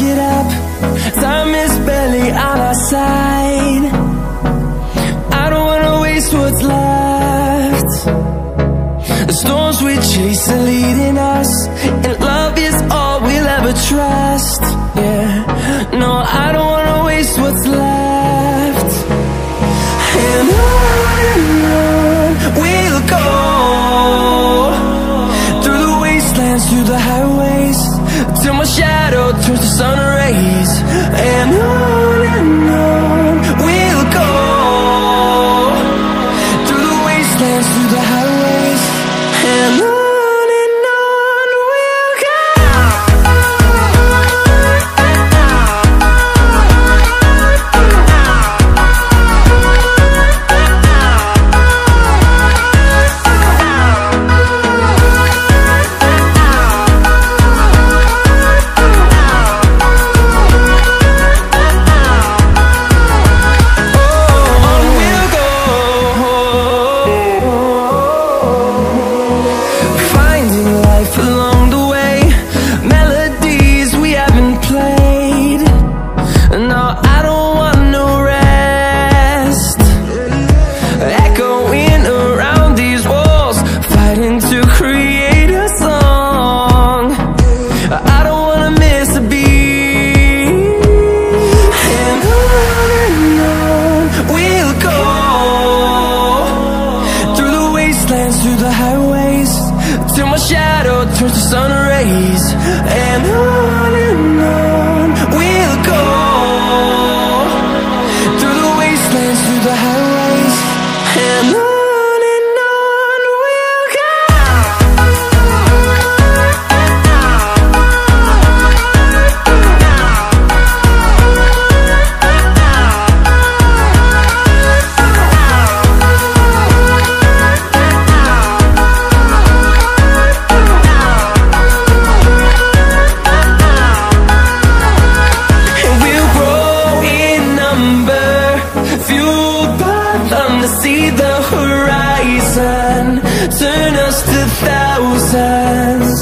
get up, time is barely on our side. I don't wanna waste what's left. The storms we chase are leading us, and love is all we'll ever trust. Yeah, no, I don't wanna waste what's left. And on we'll go, through the wastelands, through the highways, till my shadow turns to sun rays. And on we'll go, through the wastelands, through the highways, and on we'll go. Through the highways, till my shadow turns to sun rays. And on we'll go, through the wastelands, through the highways, and on we'll go. See the horizon, turn us to thousands.